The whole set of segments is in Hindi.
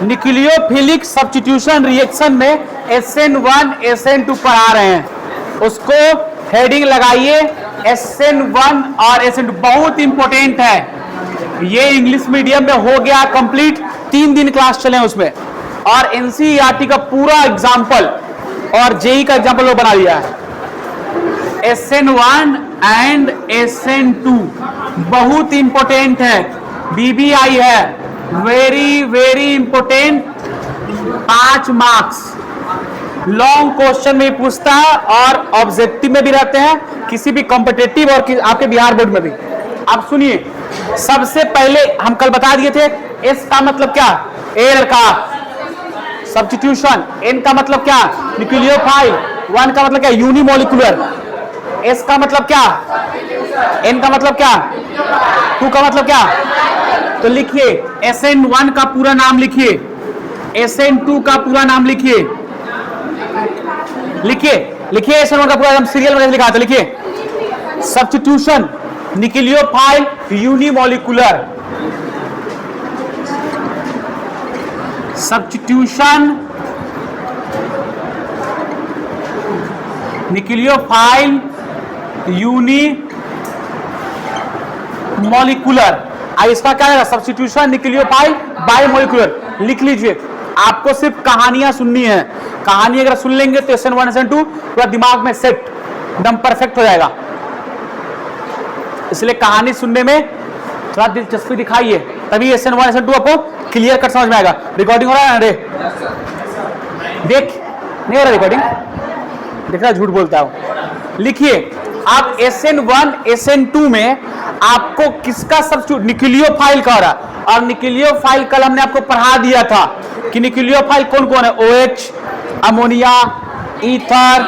न्यूक्लियोफिलिक सब्स्टिट्यूशन रिएक्शन में SN1 SN2 पढ़ा रहे हैं, उसको हेडिंग लगाइए SN1 और SN2, बहुत इंपॉर्टेंट है। ये इंग्लिश मीडियम में हो गया कंप्लीट, 3 दिन क्लास चले उसमें, और NCERT का पूरा एग्जाम्पल और जेई का एग्जाम्पल वो बना लिया है। SN1 एंड SN2 बहुत इंपॉर्टेंट है, BBI है, very very important, 5 marks long question में पूछता है और ऑब्जेक्टिव में भी रहते हैं, किसी भी कॉम्पिटिटिव और आपके बिहार बोर्ड में भी। आप सुनिए, सबसे पहले हम कल बता दिए थे एस का मतलब क्या, एयर का सब्स्टिट्यूशन, एन का मतलब क्या न्यूक्लियोफाइल, 1 का मतलब क्या यूनिमोलिकुलर, एस का मतलब क्या, एन का मतलब क्या, 2 का मतलब क्या। तो लिखिए SN1 का पूरा नाम लिखिए, SN2 का पूरा नाम लिखिए, लिखिए SN1 का पूरा नाम, सीरियल में लिखा था, लिखिए substitution nucleophile unimolecular, substitution nucleophile unimolecular. इसका क्या है, सब्स्टिट्यूशन न्यूक्लियोफाइल बायोमोलिकुलर। लिख लीजिए, आपको सिर्फ कहानियां सुननी है, कहानी अगर सुन लेंगे तो SN1 SN2 पूरा दिमाग में सेट एकदम परफेक्ट हो जाएगा। इसलिए कहानी सुनने में थोड़ा दिलचस्पी दिखाइए, तभी SN1 SN2 आपको क्लियर कट समझ में आएगा। रिकॉर्डिंग हो रहा है? देख नहीं हो रहा रिकॉर्डिंग, देख रहा झूठ बोलता हूं। लिखिए, आप SN1 SN2 में आपको किसका सब्स्टिट्यूट, न्यूक्लियोफाइल का हो रहा, और न्यूक्लियोफाइल कल हमने आपको पढ़ा दिया था कि न्यूक्लियोफाइल कौन कौन है, OH, ammonia, ether,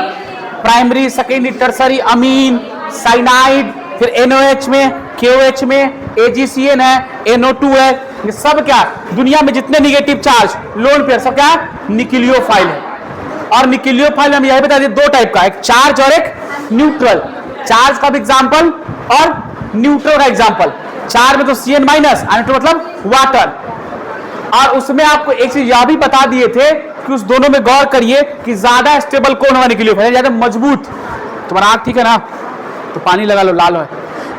primary secondary tertiary amine, cyanide, फिर NOH में, KOH में, AgCN है, NO2 है, ये सब क्या दुनिया में जितने निगेटिव चार्ज लोन पेयर सब क्या न्यूक्लियोफाइल है। और न्यूक्लियोफाइल हम यही बता दिए 2 टाइप का, एक चार्ज और एक न्यूट्रल। चार्ज का भी एग्जाम्पल और न्यूट्रल का एग्जाम्पल। चार्ज में तो CN माइनस, मतलब वाटर। और उसमें आपको एक चीज यह भी बता दिए थे कि उस दोनों में गौर करिए कि ज्यादा स्टेबल कौन होगा न्यूक्लियोफाइल, ज्यादा मजबूत। तुम्हारा आंख ठीक है ना, तो पानी लगा लो, लाल है।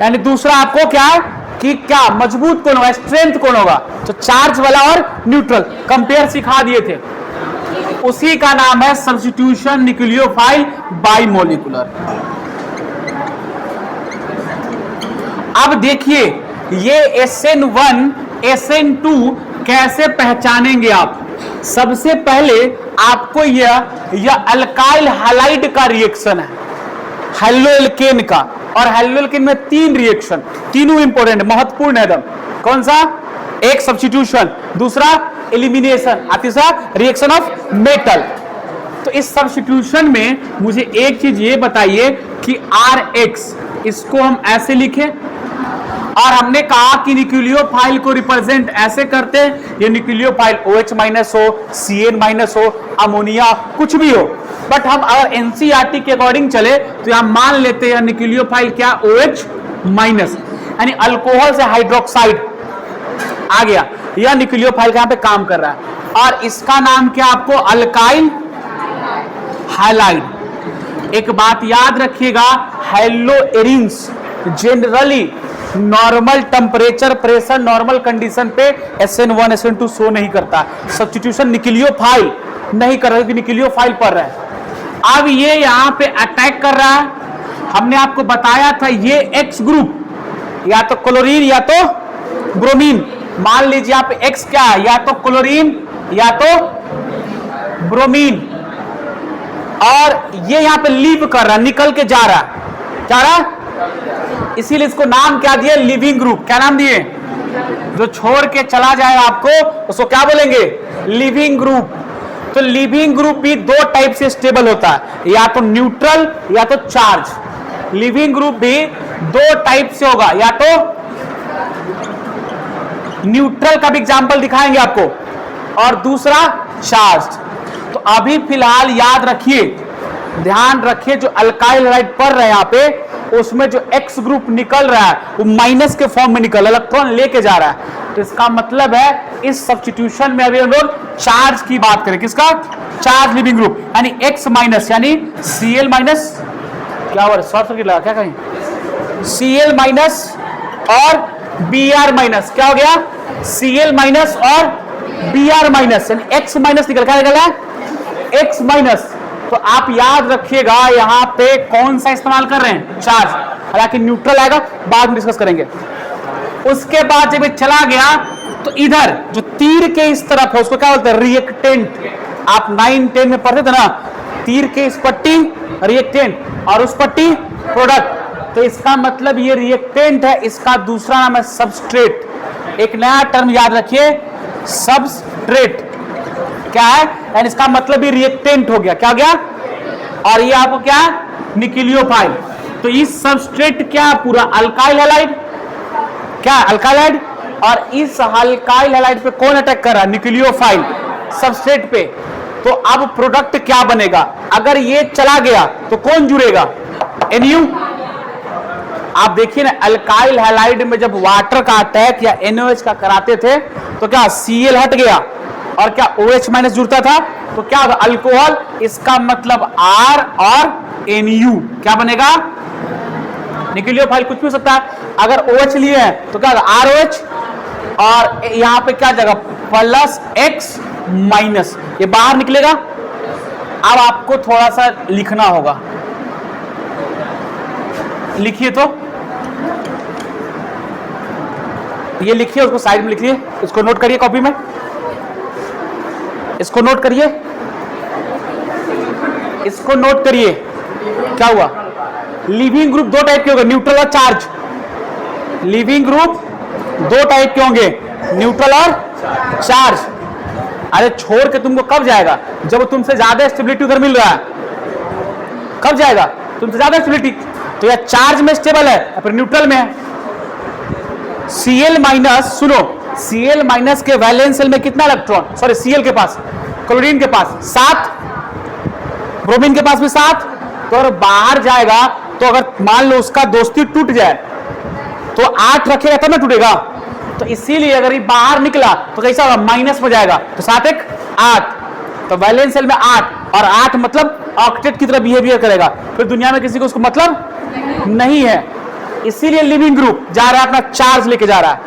यानी दूसरा आपको क्या है कि क्या मजबूत कौन होगा, स्ट्रेंथ कौन होगा, तो चार्ज वाला और न्यूट्रल कंपेयर सिखा दिए थे, उसी का नाम है सब्स्टिट्यूशन न्यूक्लियोफाइल बाइमोलिकुलर। अब देखिए ये SN1 SN2 कैसे पहचानेंगे आप। सबसे पहले आपको यह अल्काइल हैलाइड का रिएक्शन है, हेलोएल्केन का, और हेलोएल्केन में 3 रिएक्शन, तीनों इंपॉर्टेंट महत्वपूर्ण है एकदम। कौन सा, एक सब्स्टिट्यूशन, दूसरा एलिमिनेशन, और तीसरा रिएक्शन ऑफ मेटल। तो इस सब्स्टिट्यूशन में मुझे एक चीज ये बताइए कि RX इसको हम ऐसे लिखें, और हमने कहा कि न्यूक्लियोफाइल को रिप्रेजेंट ऐसे करते हैं, ये न्यूक्लियोफाइल OH माइनस हो, CN माइनस हो, अमोनिया कुछ भी हो, बट हम अगर NCERT के अकॉर्डिंग चले तो यहां मान लेते हैं न्यूक्लियोफाइल क्या OH माइनस, यानी अल्कोहल से हाइड्रोक्साइड आ गया, यह न्यूक्लियोफाइल यहां पे काम कर रहा है, और इसका नाम क्या आपको अल्काइल हैलाइड। एक बात याद रखिएगा, हेलोएरिन्स generally normal temperature pressure normal condition पे SN1 SN2 शो नहीं करता, सब्स्टिट्यूशन न्यूक्लियोफाइल नहीं कर रहा, न्यूक्लियोफाइल पर रहा है। अब ये यहां पे अटैक कर रहा है, हमने आपको बताया था ये X ग्रुप या तो क्लोरीन या तो ब्रोमीन, मान लीजिए आप X क्या है, या तो क्लोरीन या तो ब्रोमीन, और ये यहां पे लीव कर रहा है, निकल के जा रहा है, इसीलिए इसको नाम क्या दिए, लिविंग ग्रुप। क्या नाम दिए, जो छोड़ के चला जाए आपको उसको क्या बोलेंगे, लिविंग ग्रुप। तो लिविंग ग्रुप भी 2 टाइप से स्टेबल होता है, या तो न्यूट्रल या तो चार्ज। लिविंग ग्रुप भी 2 टाइप से होगा, या तो न्यूट्रल का भी एग्जांपल दिखाएंगे आपको, और दूसरा चार्ज। तो अभी फिलहाल याद रखिए, ध्यान रखिए, जो अल्काइल हैलाइड पढ़ रहे हैं यहाँ पे, उसमें जो X ग्रुप निकल रहा है वो माइनस के फॉर्म में निकल, इलेक्ट्रॉन लेके जा रहा है, तो इसका मतलब है इस सब्स्टिट्यूशन में अभी हम लोग चार्ज की बात करें, किसका? चार्ज लिविंग ग्रुप, यानी X माइनस यानी Cl माइनस, क्या हुआ शॉर्ट सर्किट लगा क्या कहीं, Cl माइनस और Br माइनस, क्या हो गया? Cl माइनस और Br माइनस, यानी X माइनस निकल, क्या निकला? X minus. तो आप याद रखिएगा यहां पे कौन सा इस्तेमाल कर रहे हैं? चार्ज। हालांकि न्यूट्रल आएगा बाद में डिस्कस करेंगे। उसके बाद जब ये चला गया तो इधर जो तीर के इस तरफ है उसको क्या बोलते हैं? रिएक्टेंट। आप 9-10 में पढ़ते थे ना, तीर के इस पट्टी रिएक्टेंट और उस पट्टी प्रोडक्ट। तो इसका मतलब ये रिएक्टेंट है, इसका दूसरा नाम है सबस्ट्रेट। एक नया टर्म याद रखिए, सबस्ट्रेट क्या है? यानी इसका मतलब ये रिएक्टेंट हो गया, क्या हो गया? और ये आपको क्या? निक्लियोफाइल। तो इस सबस्ट्रेट क्या? पूरा अल्काइल हैलाइड, क्या अल्काइल हैलाइड, और इस अल्काइल हैलाइड पे कौन अटैक कर रहा है? निक्लियोफाइल सबस्ट्रेट पे। तो अब प्रोडक्ट क्या बनेगा? अगर ये चला गया तो कौन जुड़ेगा? NU। आप देखिए ना, अल्काइल हैलाइड में जब वाटर का अटैक या NOH का कराते थे तो क्या Cl हट गया और क्या OH माइनस जुड़ता था, तो क्या होगा? अल्कोहल। इसका मतलब R और NU क्या बनेगा? निक्लियोफाइल कुछ भी हो सकता है। अगर OH लिए हैं तो क्या होगा? ROH, और यहां पे क्या जगह? प्लस X माइनस, ये बाहर निकलेगा। अब आपको थोड़ा सा लिखना होगा, लिखिए तो ये लिखिए, उसको साइड में लिखिए, इसको नोट करिए कॉपी में, इसको नोट करिए, इसको नोट करिए। क्या हुआ? लिविंग ग्रुप दो टाइप के होंगे, न्यूट्रल और चार्ज। लिविंग ग्रुप दो टाइप के होंगे, न्यूट्रल और चार्ज। अरे छोड़ के तुमको कब जाएगा? जब तुमसे ज्यादा स्टेबिलिटी उधर मिल रहा है, कब जाएगा? तुमसे ज्यादा स्टेबिलिटी। तो यह चार्ज में स्टेबल है या फिर न्यूट्रल में है? Cl माइनस, सुनो, Cl माइनस के वैलेंस सेल में कितना इलेक्ट्रॉन? सॉरी, Cl के पास, क्लोरीन के पास 7, ब्रोमीन के पास भी 7। तो अगर बाहर जाएगा तो अगर मान लो उसका दोस्ती टूट जाए तो 8 रखेगा तब ना टूटेगा। तो इसीलिए अगर ये बाहर निकला तो कैसा होगा? माइनस में जाएगा। तो 7 1 8, तो वैलेंस सेल में 8, और 8 मतलब ऑक्टेट की तरह बिहेवियर करेगा। फिर दुनिया में किसी को उसको मतलब नहीं है। इसीलिए लिविंग ग्रुप जा रहा है अपना चार्ज लेके जा रहा है,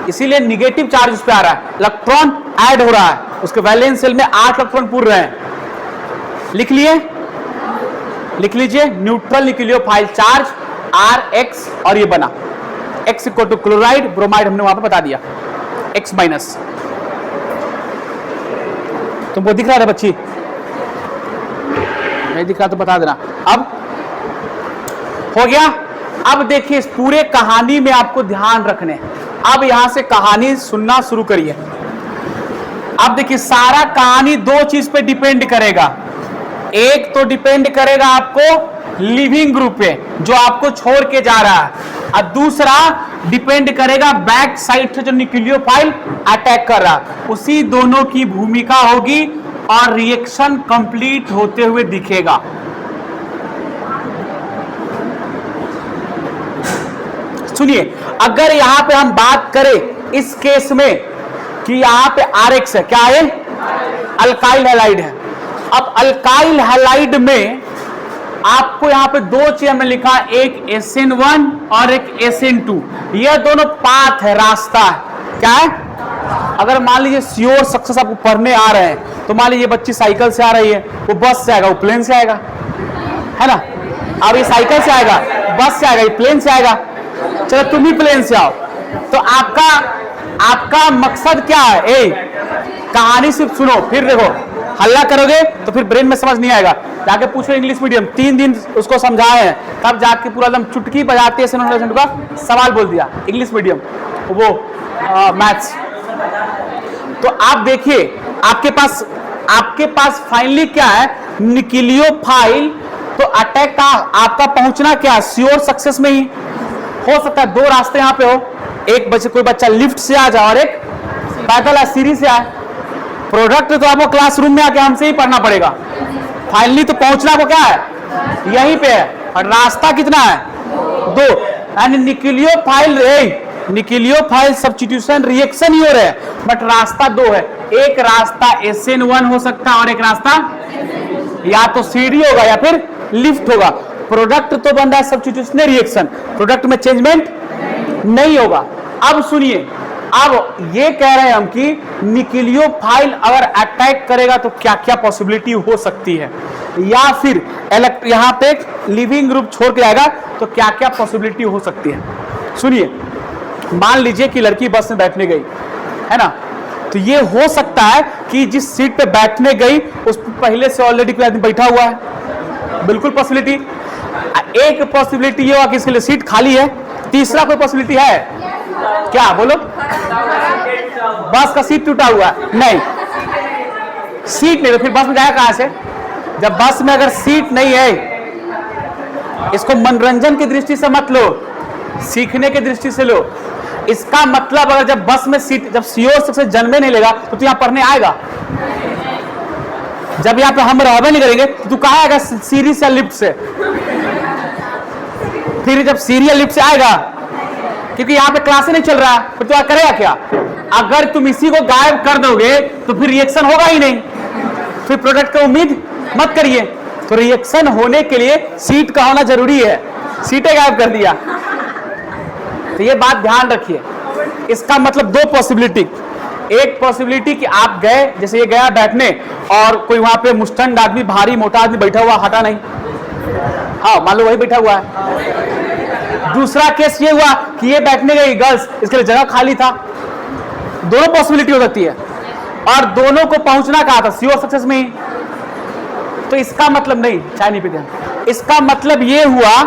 इसीलिए निगेटिव चार्ज उस पर आ रहा है, इलेक्ट्रॉन ऐड हो रहा है, उसके वैलेंस सेल में 8 इलेक्ट्रॉन पूर रहे हैं। लिख लिए, लिख लीजिए, न्यूट्रल निक्लियोफाइल चार्ज RX, और ये बना X equal to chloride bromide, हमने वहां पे बता दिया X माइनस। तुमको दिख रहा है बच्ची? नहीं दिख रहा तो बता देना। अब हो गया। अब देखिए इस पूरे कहानी में आपको ध्यान रखने, अब यहां से कहानी सुनना शुरू करिए। अब देखिए सारा कहानी दो चीज पे डिपेंड करेगा। एक तो डिपेंड करेगा आपको लिविंग ग्रुप पे जो आपको छोड़ के जा रहा है, और दूसरा डिपेंड करेगा बैक साइड से जो निक्लियोफाइल अटैक कर रहा है, उसी दोनों की भूमिका होगी और रिएक्शन कंप्लीट होते हुए दिखेगा। सुनिए, अगर यहां पे हम बात करें इस केस में कि यहां पे RX है, क्या है? अल्काइल हैलाइड है। अब अल्काइल हैलाइड में आपको यहां पे दो चीज हमने लिखा, एक SN1 और एक SN2। यह दोनों पाथ है, रास्ता है। क्या है? अगर मान लीजिए श्योर सक्सेस आपको पढ़ने आ रहे हैं तो मान लीजिए बच्ची साइकिल से आ रही है, वो बस से आएगा, वो प्लेन से आएगा, है ना? अब ये साइकिल से आएगा, बस से आएगा, ये प्लेन से आएगा। चलो तुम ही प्लेन से आओ। तो आपका मकसद क्या है? कहानी सिर्फ सुनो, फिर देखो हल्ला करोगे तो फिर ब्रेन में समझ नहीं आएगा। जाके पूछो इंग्लिश मीडियम, 3 दिन उसको समझाए हैं, तब जाके पूरा एकदम चुटकी बजाते का सवाल बोल दिया इंग्लिश मीडियम, वो मैथ्स। तो आप देखिए आपके पास फाइनली क्या है? निक्लियोफाइल। तो अटैक का आपका पहुंचना क्या? श्योर सक्सेस में ही हो सकता है। दो रास्ते यहां पे हो, एक बच्चे कोई बच्चा लिफ्ट से आ जाए और एक पैदल या सीढ़ी से आए। प्रोडक्ट तो आपको क्लासरूम में आके हमसे ही पढ़ना पड़ेगा। फाइनली तो पहुंचना को क्या है? यहीं पे है। और रास्ता कितना है? 2। यानी निक्लियोफाइल न्यूक्लियोफाइल सब्स्टिट्यूशन रिएक्शन ही हो रहा है, बट रास्ता दो है। एक रास्ता SN1 हो सकता है और एक रास्ता या तो CD होगा या फिर लिफ्ट होगा। प्रोडक्ट तो बन रहा है सब्स्टिट्यूशन रिएक्शन, प्रोडक्ट में चेंजमेंट नहीं होगा। अब सुनिए, अब ये कह रहे हैं हम कि न्यूक्लियोफाइल अगर अटैक करेगा तो क्या क्या पॉसिबिलिटी हो सकती है, या फिर यहां पे लिविंग ग्रुप छोड़ के आएगा तो क्या क्या पॉसिबिलिटी हो सकती है। सुनिए, मान लीजिए कि लड़की बस में बैठने गई है ना, तो ये हो सकता है कि जिस सीट पे बैठने गई उस पर पहले से ऑलरेडी कोई आदमी बैठा हुआ है, बिल्कुल पॉसिबिलिटी। एक पॉसिबिलिटी ये हुआ कि इसके लिए सीट खाली है। तीसरा कोई पॉसिबिलिटी है क्या, बोलो? बस का सीट टूटा हुआ है, नहीं सीट नहीं, तो फिर बस में जाएगा कहां से? जब बस में अगर सीट नहीं है, इसको मनोरंजन की दृष्टि से मत लो, सीखने की दृष्टि से लो। इसका मतलब अगर जब बस में सीट, जब सीओ से जन्मे नहीं लेगा तो तू यहां पढ़ने आएगा? जब यहां पे हम रहबे नहीं करेंगे तो तू कहां आएगा? सीढ़ी से लिफ्ट से। फिर जब सीढ़ी लिफ्ट से आएगा, क्योंकि यहां पे क्लास नहीं चल रहा है, फिर तो करेगा क्या? अगर तुम इसी को गायब कर दोगे तो फिर रिएक्शन होगा ही नहीं, फिर प्रोडक्ट का उम्मीद मत करिए। तो रिएक्शन होने के लिए सीट का होना जरूरी है, सीटें गायब कर दिया। तो ये बात ध्यान रखिए। इसका मतलब दो पॉसिबिलिटी, एक पॉसिबिलिटी कि आप गए, जैसे ये गया बैठने और कोई वहां पे मुस्टंड आदमी, भारी मोटा आदमी बैठा हुआ, हटा नहीं, हाँ मान लो वही बैठा हुआ है। दूसरा केस ये हुआ कि ये बैठने गई गर्ल्स, इसके लिए जगह खाली था। दोनों पॉसिबिलिटी हो सकती है, और दोनों को पहुंचना कहा था सीओ सक्सेस में ही। तो इसका मतलब नहीं, चाय नहीं पीते, इसका मतलब ये हुआ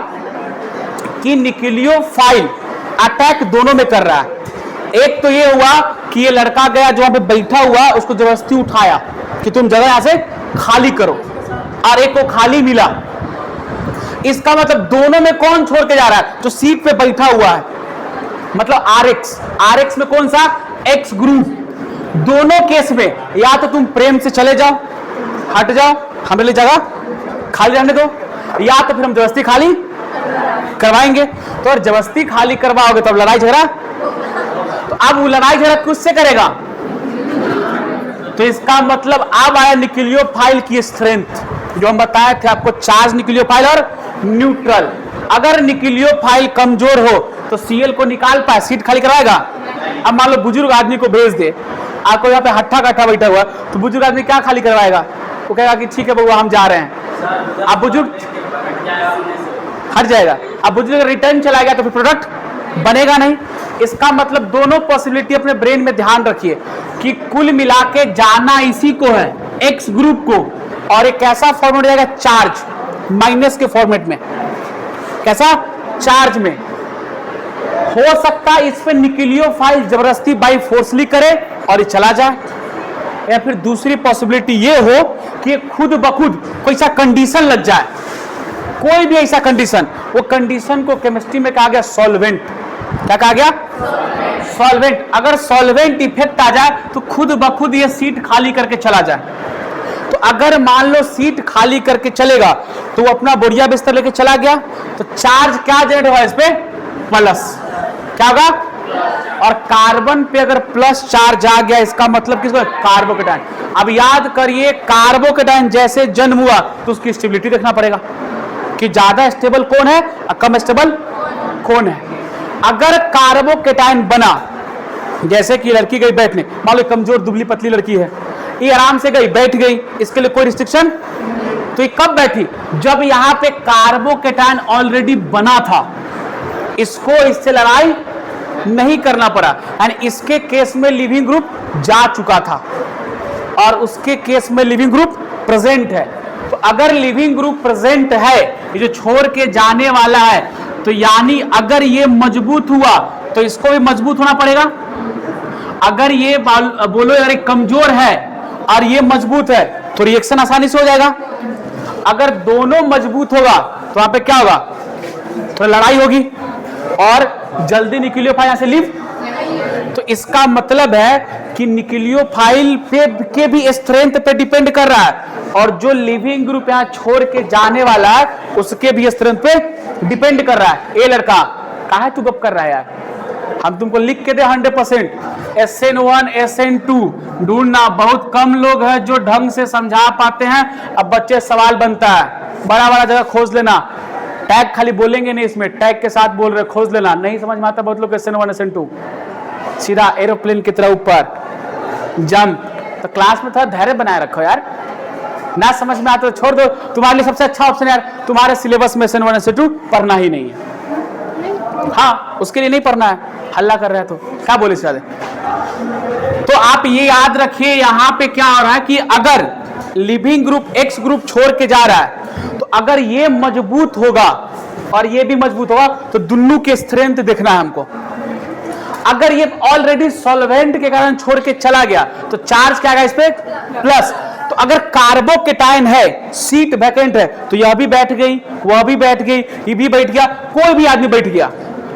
कि न्यूक्लियोफाइल अटैक दोनों में कर रहा है। एक तो ये हुआ कि ये लड़का गया जो वहां पे बैठा हुआ, उसको जबरदस्ती उठाया कि तुम जगह यहां से खाली करो, और एक को खाली मिला। इसका मतलब दोनों में कौन छोड़ के जा रहा है? जो सीट पे बैठा हुआ है, मतलब आरएक्स में कौन सा? X group. दोनों केस में या तो तुम प्रेम से चले जाओ, हट जाओ, हमारे लिए जगह खाली रहने दो, या तो फिर हम जबरदस्ती खाली करवाएंगे। तो और जबरदस्ती खाली करवाओगे तब लड़ाई झगड़ा, तो अब वो लड़ाई झगड़ा किससे करेगा? तो इसका मतलब अब आया न्यूक्लियोफाइल की स्ट्रेंथ, जो हम बताए थे आपको, चार्ज न्यूक्लियोफाइल और न्यूट्रल। अगर न्यूक्लियोफाइल कमजोर हो तो सीएल को निकाल पाए, सीट खाली कराएगा? अब मान लो बुजुर्ग आदमी को भेज दे, आपको यहाँ पे हट्ठा कट्ठा बैठा हुआ, तो बुजुर्ग आदमी क्या खाली करवाएगा? वो कहेगा कि ठीक है बउआ हम जा रहे हैं। अब बुजुर्ग हट जाएगा, अब बुजुर्ग रिटर्न चला गया तो फिर प्रोडक्ट बनेगा नहीं। इसका मतलब दोनों पॉसिबिलिटी अपने ब्रेन में ध्यान रखिए कि कुल मिला के जाना इसी को है, एक्स ग्रुप को, और एक कैसा फॉर्मेट जाएगा? चार्ज माइनस के फॉर्मेट में। कैसा? चार्ज में। हो सकता है इस पे न्यूक्लियोफाइल जबरदस्ती बाई फोर्सली करे और ये चला जाए, या फिर दूसरी पॉसिबिलिटी ये हो कि खुद ब खुद कोई सा कंडीशन लग जाए, कोई भी ऐसा कंडीशन, वो कंडीशन को केमिस्ट्री में कहा गया सॉल्वेंट। क्या कहा गया? सॉल्वेंट। अगर सॉल्वेंट इफेक्ट आ जाए तो खुद ब खुद ये सीट खाली करके चला जाए। तो अगर मान लो सीट खाली करके चलेगा तो वो अपना बोरिया बिस्तर लेके चला गया, तो चार्ज क्या जनरेट हुआ इस पे? प्लस। क्या होगा? और कार्बन पे अगर प्लस चार्ज आ गया, इसका मतलब किसको? कार्बोकेटाइन। अब याद करिए, कार्बोकेटाइन जैसे जन्म हुआ तो उसकी स्टेबिलिटी देखना पड़ेगा कि ज्यादा स्टेबल कौन है और कम स्टेबल कौन है। अगर कार्बोकेटाइन बना, जैसे कि लड़की गई बैठने, मान लो कमजोर दुबली पतली लड़की है, ये आराम से गई बैठ गई, इसके लिए कोई रिस्ट्रिक्शन? तो ये कब बैठी? जब यहां पे कार्बोकेटाइन ऑलरेडी बना था, इसको इससे लड़ाई नहीं करना पड़ा, यानी इसके केस में लिविंग ग्रुप जा चुका था और उसके केस में लिविंग ग्रुप प्रेजेंट है। तो अगर लिविंग ग्रुप प्रेजेंट है, ये जो छोड़ के जाने वाला है, तो यानी अगर ये मजबूत हुआ तो इसको भी मजबूत होना पड़ेगा। अगर ये बोलो अगर कमजोर है और ये मजबूत है तो रिएक्शन आसानी से हो जाएगा। अगर दोनों मजबूत होगा तो वहां पे क्या होगा? तो लड़ाई होगी और जल्दी न्यूक्लियोफाइल यहां से लीव। तो इसका मतलब है कि न्यूक्लियोफाइल पे के भी स्ट्रेंथ पे डिपेंड कर रहा है, और जो लिविंग ग्रुप यहां छोड़ के जाने वाला है उसके भी स्ट्रेंथ पे डिपेंड कर रहा है। ये लड़का कहां तू गप कर रहा है यार, हम तुमको लिख के दे 100%। SN1 SN2 ढूंढना, बहुत कम लोग हैं जो ढंग से समझा पाते हैं। अब बच्चे सवाल बनता है, बड़ा बड़ा जगह खोज लेना, टैग खाली बोलेंगे नहीं, इसमें टैग के साथ बोल रहे, खोज लेना। नहीं समझ में आता बहुत लोग SN1 SN2, सीधा एरोप्लेन की तरह ऊपर जंप। तो क्लास में थोड़ा धैर्य बनाए रखो यार, ना समझ में आता तो छोड़ दो। तुम्हारे लिए सबसे अच्छा ऑप्शन यार, तुम्हारे सिलेबस में SN1 SN2 पढ़ना ही नहीं है। हाँ, उसके लिए नहीं पढ़ना है, हल्ला कर रहा है तो क्या बोले ज्यादा। तो आप ये याद रखिए, यहां पे क्या हो रहा है कि अगर लिविंग ग्रुप X ग्रुप छोड़ के जा रहा है, तो अगर ये मजबूत होगा और ये भी मजबूत होगा, तो दोनों के स्ट्रेंथ देखना है हमको। अगर ये ऑलरेडी सॉल्वेंट के कारण छोड़ के चला गया, तो चार्ज क्या आएगा इस पे? प्लस। तो अगर कार्बोकेटाइन है, सीट वैकेंट है, तो यह भी बैठ गई, वह भी बैठ गई, ये भी बैठ गया, कोई भी आदमी बैठ गया।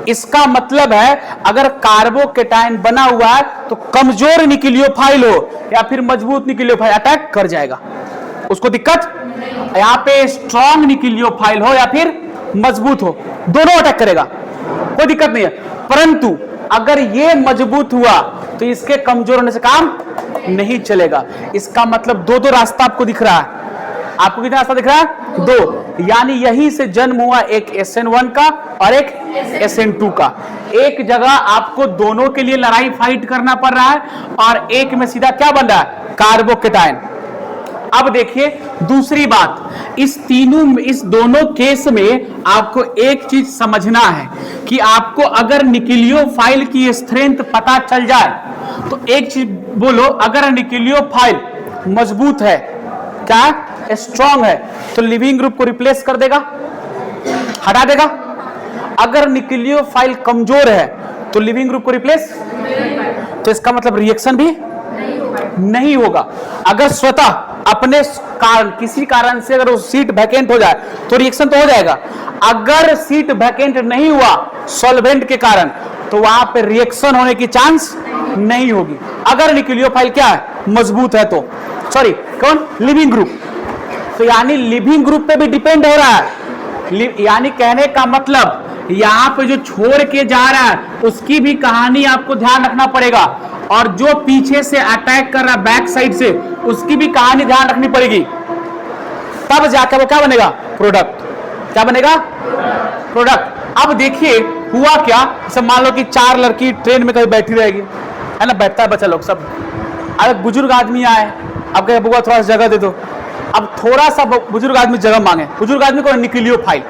इसका मतलब है अगर कार्बोकेटाइन बना हुआ है तो कमजोर न्यूक्लियोफाइल हो या फिर मजबूत न्यूक्लियोफाइल अटैक कर जाएगा, उसको दिक्कत। यहां पे स्ट्रॉन्ग न्यूक्लियोफाइल हो या फिर मजबूत हो, दोनों अटैक करेगा, कोई दिक्कत नहीं है। परंतु अगर ये मजबूत हुआ तो इसके कमजोर होने से काम नहीं चलेगा। इसका मतलब दो दो रास्ता आपको दिख रहा है। आपको कितना रास्ता दिख रहा है? दो। यानी यहीं से जन्म हुआ एक SN1 का और एक SN2 का। एक जगह आपको दोनों के लिए लड़ाई फाइट करना पड़ रहा है और एक में सीधा क्या बन रहा है? कार्बोकेटाइन। अब देखिए दूसरी बात, इस दोनों केस में आपको एक चीज समझना है कि आपको अगर न्यूक्लियोफाइल की स्ट्रेंथ पता चल जाए तो एक चीज बोलो, अगर न्यूक्लियोफाइल मजबूत है, क्या स्ट्रॉन्ग है, तो लिविंग ग्रुप को रिप्लेस कर देगा, हटा देगा। अगर न्यूक्लियोफाइल कमजोर है तो लिविंग ग्रुप को रिप्लेस, तो इसका मतलब रिएक्शन भी नहीं होगा। अगर स्वतः अपने कारण किसी कारण से अगर वो सीट वैकेंट हो जाए तो रिएक्शन तो हो जाएगा। अगर सीट वैकेंट नहीं हुआ सॉल्वेंट के कारण, तो वहां पे रिएक्शन होने की चांस नहीं होगी। अगर न्यूक्लियोफाइल क्या है? मजबूत है तो, सॉरी कौन? Leaving group. तो यानी लिविंग ग्रुप पे भी डिपेंड हो रहा है। यानी कहने का मतलब यहां पे जो छोड़ के जा रहा है उसकी भी कहानी आपको ध्यान रखना पड़ेगा, और जो पीछे से अटैक कर रहा है बैक साइड से, उसकी भी कहानी ध्यान रखनी पड़ेगी। तब जाकर वो क्या बनेगा? प्रोडक्ट। क्या बनेगा? प्रोडक्ट। अब देखिए हुआ क्या, जैसे मान लो कि 4 लड़की ट्रेन में कहीं बैठी रहेगी, है ना, बैठता है बच्चा लोग सब। अब बुजुर्ग आदमी आए, अब कहे बुआ थोड़ा सा जगह दे दो। अब थोड़ा सा बुजुर्ग आदमी जगह मांगे, बुजुर्ग आदमी को न्यूक्लियोफाइल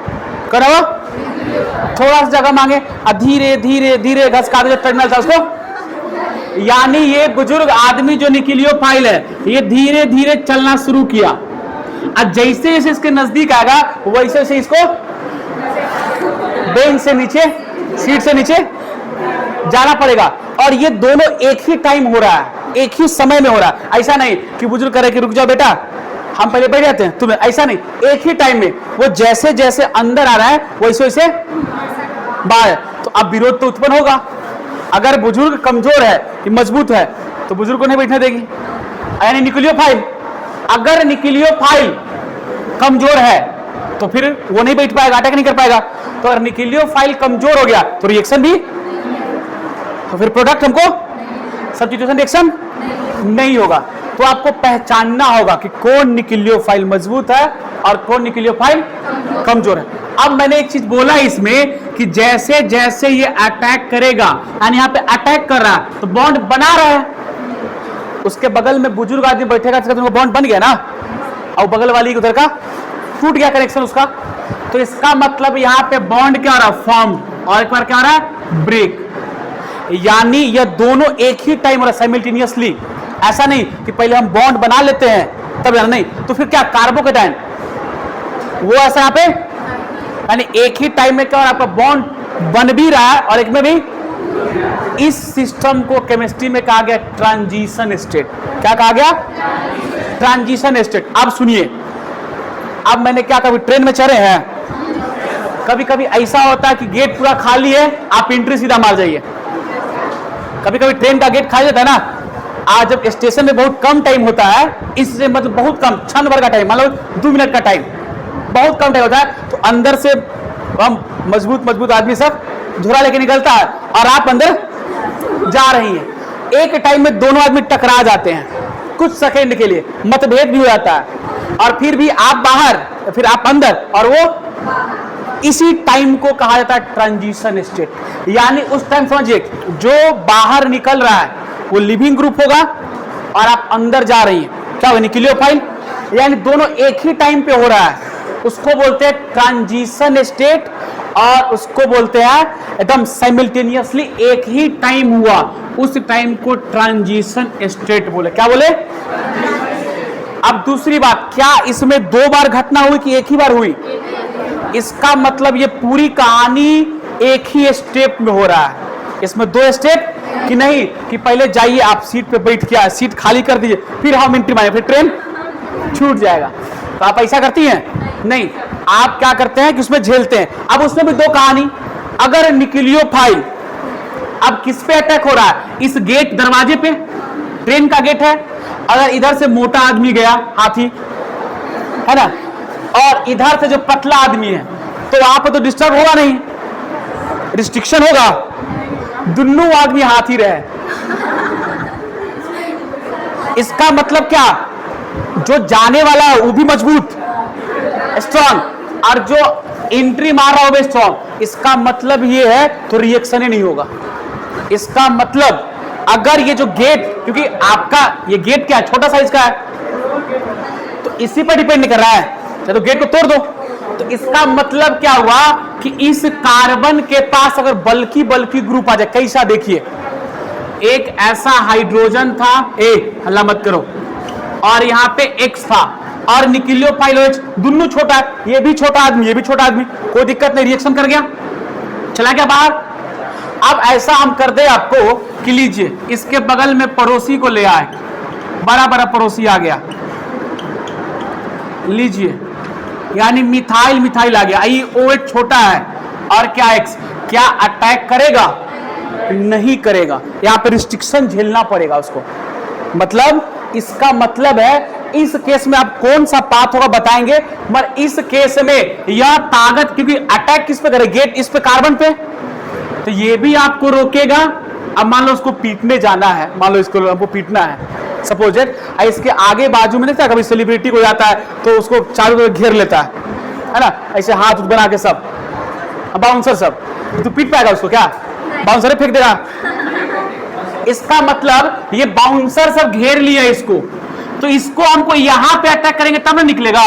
करो, थोड़ा सा जगह मांगे, धीरे धीरे धीरे घसका दे टर्मिनल था उसको। यानी ये बुजुर्ग आदमी जो न्यूक्लियोफाइल है, ये धीरे धीरे चलना शुरू किया। और जैसे जैसे इसके नजदीक आएगा वैसे वैसे इसको बेंच से नीचे, सीट से नीचे जाना पड़ेगा। और ये दोनों एक ही टाइम हो रहा है, एक ही समय में हो रहा है। ऐसा नहीं कि बुजुर्ग करे कि रुक जाओ बेटा हम पहले बैठ जाते हैं तुम्हें, ऐसा नहीं, एक ही टाइम में वो जैसे जैसे अंदर आ रहा है वैसे वैसे बाहर। तो अब विरोध तो उत्पन्न होगा। अगर बुजुर्ग कमजोर है कि मजबूत है तो बुजुर्ग को नहीं बैठने देगी, यानी न्यूक्लियोफाइल। अगर न्यूक्लियोफाइल कमजोर है तो फिर वो नहीं बैठ पाएगा, अटैक नहीं कर पाएगा। तो अगर न्यूक्लियोफाइल कमजोर हो गया तो रिएक्शन भी, तो फिर प्रोडक्ट हमको सब्स्टिट्यूशन रिएक्शन नहीं होगा। तो आपको पहचानना होगा कि कौन न्यूक्लियोफाइल मजबूत है और कौन न्यूक्लियोफाइल कमजोर है। अब मैंने एक चीज बोला इसमें कि जैसे जैसे ये अटैक करेगा, यानी यहाँ पे अटैक कर रहा है तो बॉन्ड बना रहा है, उसके बगल में बुजुर्ग आदमी बैठेगा तो बॉन्ड बन गया ना, और बगल वाली उधर का टूट गया कनेक्शन उसका। तो इसका मतलब यहाँ पे बॉन्ड क्या हो रहा है? फॉर्म, और एक बार क्या हो रहा है? ब्रेक। यानी ये दोनों एक ही टाइम हो रहा है, साइमल्टेनियसली। ऐसा नहीं कि पहले हम बॉन्ड बना लेते हैं तब नहीं, तो फिर क्या कार्बोकेटाइन वो ऐसा यहाँ पे, यानी एक ही टाइम में क्या आपका बॉन्ड बन भी रहा है और एक में भी। इस सिस्टम को केमिस्ट्री में कहा गया ट्रांजिशन स्टेट। क्या कहा गया? Transition state. अब सुनिए, अब मैंने क्या, कभी ट्रेन में चढ़े हैं, कभी कभी ऐसा होता है कि गेट पूरा खाली है, आप एंट्री सीधा मार जाइए। कभी कभी ट्रेन का गेट खाली होता है ना, आज जब स्टेशन में बहुत कम टाइम होता है, इससे मतलब बहुत कम क्षण भर का टाइम, मान लो 2 मिनट का टाइम, बहुत कम टाइम होता है, तो अंदर से हम मजबूत आदमी सब झोला लेके निकलता है और आप अंदर जा रही हैं। एक टाइम में दोनों आदमी टकरा जाते हैं, कुछ सेकंड के लिए मतभेद भी हो जाता है, और फिर भी आप बाहर, फिर आप अंदर, और वो इसी टाइम को कहा जाता है ट्रांजिशन स्टेट। यानी उस टाइम समझिए, जो बाहर निकल रहा है वो लिविंग ग्रुप होगा और आप अंदर जा रही हैं, क्या होगा, न्यूक्लियोफाइल। यानी दोनों एक ही टाइम पे हो रहा है, उसको बोलते हैं ट्रांजिशन स्टेट, और उसको बोलते हैं एकदम साइमल्टेनियसली एक ही टाइम हुआ, उस टाइम को ट्रांजिशन स्टेट बोले। क्या बोले? अब दूसरी बात, क्या इसमें दो बार घटना हुई कि एक ही बार हुई? इसका मतलब ये पूरी कहानी एक ही स्टेप में हो रहा है। इसमें दो स्टेप कि नहीं कि पहले जाइए आप सीट पे बैठ के, सीट खाली कर दीजिए, फिर हम एंट्री मारेंगे, फिर ट्रेन छूट जाएगा। तो आप ऐसा करती हैं? नहीं, आप क्या करते हैं कि उसमें झेलते हैं। अब उसमें भी दो कहानी, अगर न्यूक्लियोफाइल, अब किस पे अटैक हो रहा है? इस गेट, दरवाजे पे, ट्रेन का गेट है, अगर इधर से मोटा आदमी गया, हाथी है ना, और इधर से जो पतला आदमी है, तो वहां पर तो डिस्टर्ब होगा नहीं, रिस्ट्रिक्शन होगा, दोनों आदमी हाथी रहे। इसका मतलब क्या? जो जाने वाला है वो भी मजबूत, स्ट्रॉन्ग, और जो एंट्री मार रहा होगा स्ट्रॉन्ग। इसका मतलब ये है तो रिएक्शन ही नहीं होगा। इसका मतलब अगर ये जो गेट, क्योंकि आपका ये गेट क्या है, छोटा साइज का है, तो इसी पर डिपेंड नहीं कर रहा है, तो गेट को तोड़ दो। तो इसका मतलब क्या हुआ कि इस कार्बन के पास अगर बल्कि ग्रुप आ जाए, कैसा देखिए, एक ऐसा हाइड्रोजन था, हल्ला मत करो, और यहां पे X था, और न्यूक्लियोफाइल OH, दोनों छोटा, ये भी छोटा आदमी, ये भी छोटा आदमी, कोई दिक्कत नहीं, रिएक्शन कर गया, चला गया बाहर। अब ऐसा हम कर दे आपको कि लीजिए, इसके बगल में पड़ोसी को ले आए, बड़ा पड़ोसी आ गया, लीजिए, यानी मिथाइल आ गया, ये OH छोटा है, और क्या X, क्या अटैक करेगा? नहीं करेगा। यहां पर रिस्ट्रिक्शन झेलना पड़ेगा उसको। मतलब इसका मतलब है इस केस में आप कौन सा पाथ होगा बताएंगे, मगर इस केस में यह ताकत, क्योंकि अटैक किस पे करे, गेट इस पे, कार्बन पे, तो ये भी आपको रोकेगा। अब मान लो उसको पीटने जाना है, मान लो इसको आपको पीटना है, सपोज इसके आगे बाजू में देखता, कभी सेलिब्रिटी को जाता है तो उसको चारों तरफ घेर लेता है ना, ऐसे हाथ बना के सब, बाउंसर सब, तो पीट पाएगा उसको? क्या बाउंसर फेंक देगा? इसका मतलब ये बाउंसर सब घेर लिया इसको, तो इसको हमको यहां पे अटैक करेंगे तब ना निकलेगा।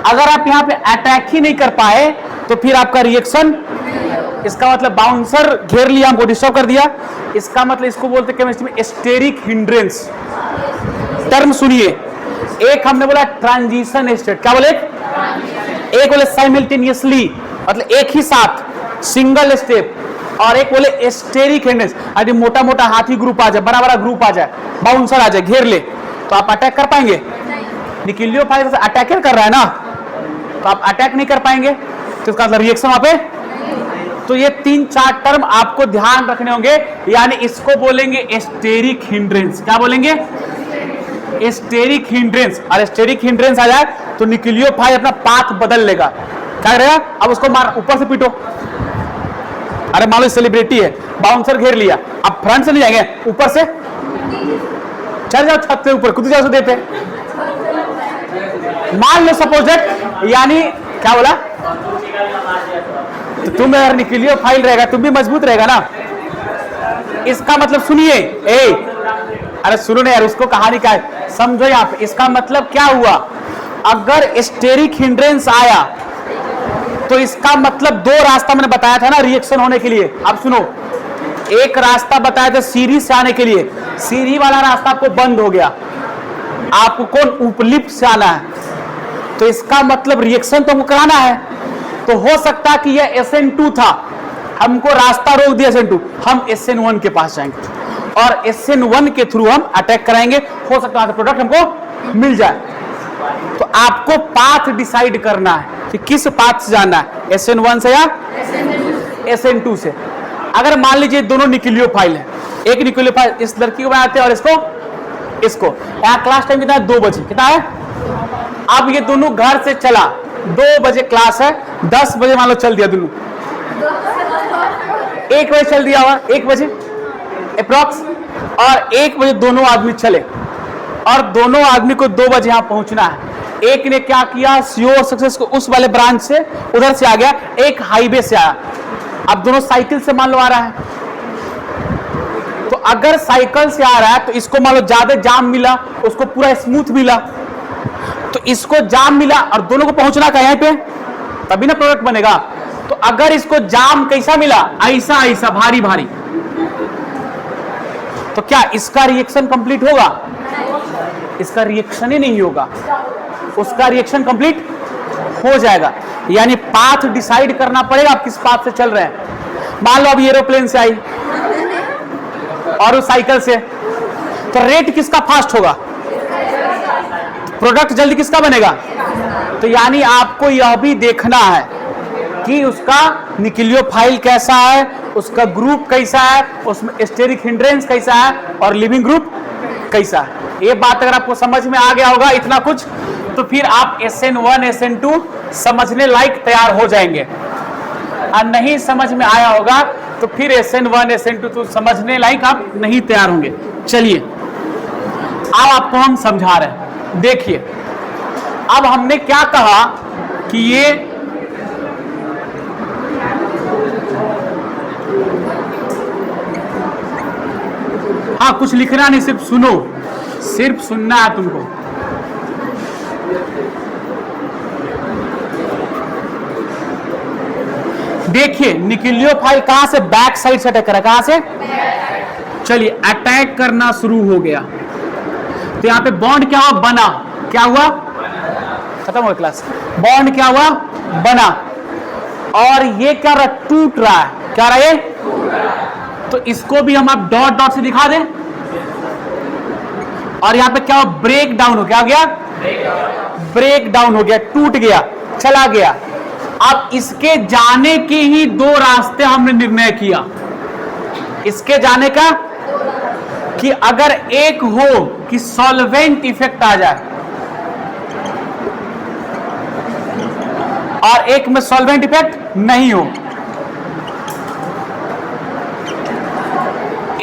अगर आप यहां पे अटैक ही नहीं कर पाए तो फिर आपका रिएक्शन, इसका मतलब बाउंसर घेर लिया, हमको डिस्टर्ब कर दिया। इसका मतलब इसको बोलते हैं केमिस्ट्री में स्टेरिक हिंड्रेंस। टर्म सुनिए, एक हमने बोला ट्रांजिशन स्टेट, क्या बोले? एक बोले साइमल्टेनियसली, मतलब एक ही साथ, सिंगल स्टेप, और एक बोले स्टेरिक हिंड्रेंस, यदि मोटा हाथी ग्रुप आ जाए, बड़ा ग्रुप आ जाए, बाउंसर आ जाए, घेर ले, तो आप अटैक कर पाएंगे? न्यूक्लियोफाइल से अटैक कर रहा है ना, तो आप अटैक नहीं कर पाएंगे, तो इसका मतलब रिएक्शन वहां पे। तो ये 3-4 टर्म आपको ध्यान रखने होंगे, यानी इसको बोलेंगे स्टेरिक हिंड्रेंस। क्या बोलेंगे? Steric hindrance. और स्टेरिक हिंड्रेंस आ जाए तो न्यूक्लियोफाइल अपना पाथ बदल लेगा। क्या करेगा? अब उसको मार, ऊपर से पीटो। अरे मान लो सेलिब्रिटी है, बाउंसर घेर लिया, अब फ्रंट से नहीं जाएंगे, ऊपर से चल जाओ, छत पे ऊपर कूद जाओ देते। मान लो सपोज, यानी क्या बोला, तो तुम अगर न्यूक्लियोफाइल रहेगा, तुम भी मजबूत रहेगा ना। इसका मतलब सुनिए, अरे सुनो ना यार, उसको कहानी क्या है समझो यहाँ पे। इसका मतलब क्या हुआ, अगर स्टेरिक हिंड्रेंस आया तो इसका मतलब दो रास्ता मैंने बताया था ना रिएक्शन होने के लिए। अब सुनो, एक रास्ता बताया था सीरीज से आने के लिए, सीरीज वाला रास्ता आपको बंद हो गया, आपको कौन उपलिप्त से आना है, तो इसका मतलब रिएक्शन तो हमको कराना है। तो हो सकता है कि यह SN2 था, हमको रास्ता रोक दिया SN2, हम SN1 के पास जाएंगे और SN1 के थ्रू हम अटैक कराएंगे, हो सकता है प्रोडक्ट हमको मिल जाए। तो आपको पाथ डिसाइड करना है कि किस पाथ से जाना है, SN1 से या SN2 से। अगर मान लीजिए दोनों न्यूक्लियोफाइल है, एक न्यूक्लियोफाइल इस लड़की को बनाते हैं और इसको यहाँ क्लास टाइम कितना है, 2 बजे, कितना है? अब ये दोनों घर से चला, 2 बजे क्लास है, 10 बजे मान लो चल दिया दोनों, 1 बजे चल दिया हुआ, 1 बजे अप्रॉक्स, और 1 बजे दोनों आदमी चले, और दोनों आदमी को 2 बजे यहां पहुंचना है। एक ने क्या किया, श्योर सक्सेस को उस वाले ब्रांच से उधर से आ गया, एक हाईवे से आया। अब दोनों साइकिल से मान लो आ रहा है, तो अगर साइकिल से आ रहा है तो इसको मान लो ज्यादा जाम मिला, उसको पूरा स्मूथ मिला, तो इसको जाम मिला और दोनों को पहुंचना कहां पे, तभी ना प्रोडक्ट बनेगा। तो अगर इसको जाम कैसा मिला, ऐसा ऐसा भारी भारी, तो क्या इसका रिएक्शन कंप्लीट होगा? इसका रिएक्शन ही नहीं होगा, उसका रिएक्शन कंप्लीट हो जाएगा। यानी पाथ डिसाइड करना पड़ेगा आप किस पाथ से चल रहे हैं। मान लो अब एरोप्लेन से आई और उस साइकिल से, तो रेट किसका फास्ट होगा, प्रोडक्ट जल्दी किसका बनेगा। तो यानी आपको यह भी देखना है कि उसका न्यूक्लियोफाइल कैसा है, उसका ग्रुप कैसा है, उसमें स्टेरिक हिंड्रेंस कैसा है और लिविंग ग्रुप कैसा है। ये बात अगर आपको समझ में आ गया होगा इतना कुछ, तो फिर आप SN1 SN2 समझने लायक तैयार हो जाएंगे। और नहीं समझ में आया होगा तो फिर SN1 SN2 तो समझने लायक आप नहीं तैयार होंगे। चलिए अब आपको हम समझा रहे हैं, देखिए अब हमने क्या कहा कि ये हाँ कुछ लिखना नहीं, सिर्फ सुनो, सिर्फ सुनना है तुमको। देखिए न्यूक्लियोफाइल कहां से, बैक साइड से अटैक करा, कहां से, चलिए अटैक करना शुरू हो गया। तो यहां पे बॉन्ड क्या हुआ, बना, क्या हुआ, खत्म हो गया क्लास, बॉन्ड क्या हुआ, बना, और ये क्या रहा, टूट रहा है, क्या रहा ये, तो इसको भी हम आप डॉट डॉट से दिखा दें। और यहां पे क्या हो, ब्रेक डाउन हो, क्या हो गया, ब्रेक डाउन हो गया, टूट गया, चला गया। अब इसके जाने के ही 2 रास्ते हमने निर्णय किया, इसके जाने का, कि अगर एक हो कि सॉल्वेंट इफेक्ट आ जाए और एक में सॉल्वेंट इफेक्ट नहीं हो,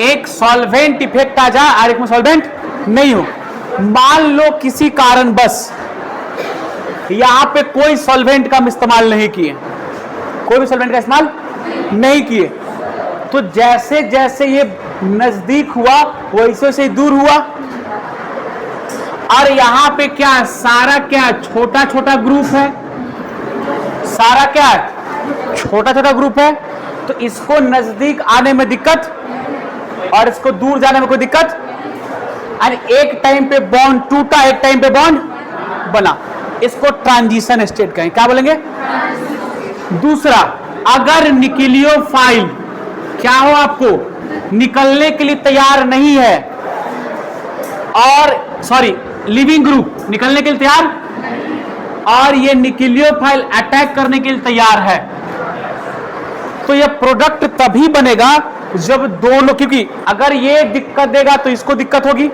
एक सॉल्वेंट इफेक्ट आ जाए और एक में सॉल्वेंट नहीं हो। मान लो किसी कारण बस यहां पे कोई सॉल्वेंट का इस्तेमाल नहीं किए, कोई भी सॉल्वेंट का इस्तेमाल नहीं किए, तो जैसे जैसे ये नजदीक हुआ वैसे वैसे दूर हुआ। और यहां पे क्या, सारा क्या छोटा छोटा ग्रुप है, सारा क्या छोटा छोटा ग्रुप है, तो इसको नजदीक आने में दिक्कत और इसको दूर जाने में कोई दिक्कत। और एक टाइम पे बॉन्ड टूटा, एक टाइम पे बॉन्ड बना, इसको ट्रांजिशन स्टेट कहें, क्या बोलेंगे। दूसरा, अगर न्यूक्लियोफाइल क्या हो, आपको निकलने के लिए तैयार नहीं है, और सॉरी लिविंग ग्रुप निकलने के लिए तैयार, और ये न्यूक्लियोफाइल अटैक करने के लिए तैयार है, तो ये प्रोडक्ट तभी बनेगा जब दोनों, क्योंकि अगर ये दिक्कत देगा तो इसको दिक्कत होगी,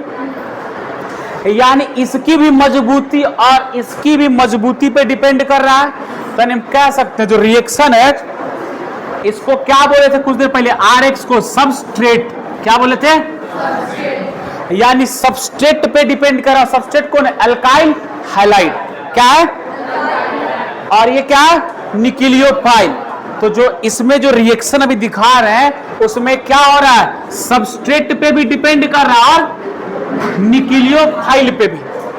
यानी इसकी भी मजबूती और इसकी भी मजबूती पे डिपेंड कर रहा है। तो हम कह सकते हैं जो रिएक्शन है इसको क्या बोले थे कुछ देर पहले, RX को सबस्ट्रेट, क्या बोले थे, यानी सबस्ट्रेट पे डिपेंड कर रहा है। सबस्ट्रेट कौन है, अल्काइल हैलाइड, क्या है, और ये क्या है, न्यूक्लियोफाइल। तो जो इसमें जो रिएक्शन अभी दिखा रहे हैं उसमें क्या हो रहा है, सबस्ट्रेट पे भी डिपेंड कर रहा है और न्यूक्लियोफाइल पे भी।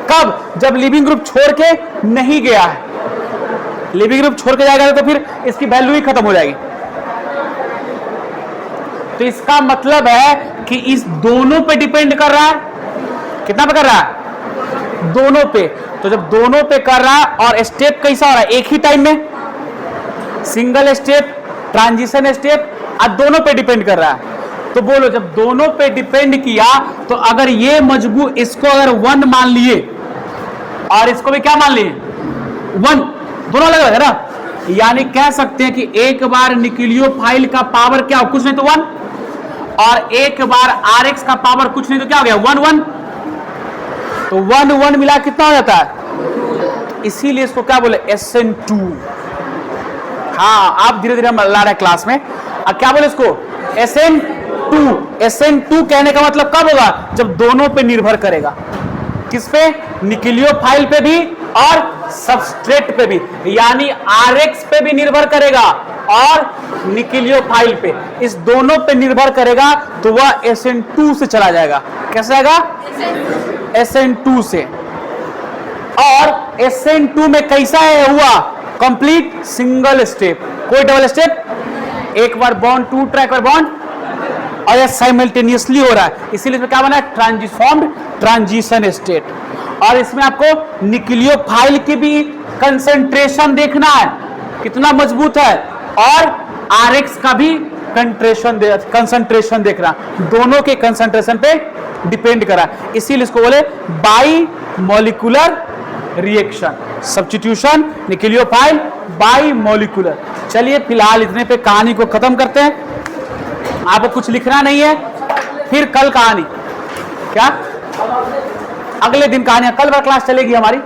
कब, जब लिविंग ग्रुप छोड़ के नहीं गया है, लिविंग ग्रुप छोड़ के जाएगा तो फिर इसकी वैल्यू ही खत्म हो जाएगी। तो इसका मतलब है कि इस दोनों पे डिपेंड कर रहा है, कितना पे कर रहा है, दोनों पे। तो जब दोनों पे कर रहा है और स्टेप कैसा हो रहा है, एक ही टाइम में, सिंगल स्टेप, ट्रांजिशन स्टेप, और दोनों पे डिपेंड कर रहा है। तो बोलो जब दोनों पे डिपेंड किया तो अगर ये मजबूत, इसको अगर 1 मान लिए और इसको भी क्या मान लिए 1, दोनों अलग अलग है ना, यानी कह सकते हैं कि एक बार न्यूक्लियोफाइल का पावर क्या हो, कुछ नहीं तो 1, और एक बार RX का पावर कुछ नहीं तो क्या हो गया 1 1, तो 1 1 मिला कितना हो जाता है, इसीलिए इसको क्या बोले SN2। हाँ आप धीरे धीरे हम ला रहे हैं क्लास में, अब क्या बोले इसको, SN2। SN2 कहने का मतलब कब होगा, जब दोनों पे निर्भर करेगा। किस पे, न्यूक्लियोफाइल पे भी और सबस्ट्रेट पे भी, यानी RX पे भी निर्भर करेगा और न्यूक्लियोफाइल पे, इस दोनों पे निर्भर करेगा, तो वह SN2 से चला जाएगा। कैसे आएगा, SN2 से। और SN2 में कैसा है हुआ, कंप्लीट सिंगल स्टेप, कोई डबल स्टेप, एक बार बॉन्ड टूट रहा है, एक बार बॉन्ड, और यह साइमल्टेनियसली हो रहा है, इसीलिए इसमें क्या बना है, ट्रांजिफॉर्म्ड ट्रांजिशन स्टेट। और इसमें आपको न्यूक्लियोफाइल की भी कंसंट्रेशन देखना है कितना मजबूत है, और RX का भी कंसंट्रेशन देखना, दोनों के कंसंट्रेशन पे डिपेंड करा, इसीलिए इसको बोले by molecular reaction, substitution nucleophile by molecular. चलिए फिलहाल इतने पे कहानी को खत्म करते हैं, आपको कुछ लिखना नहीं है, फिर कल कहानी, क्या अगले दिन कहानी, कल बार क्लास चलेगी हमारी।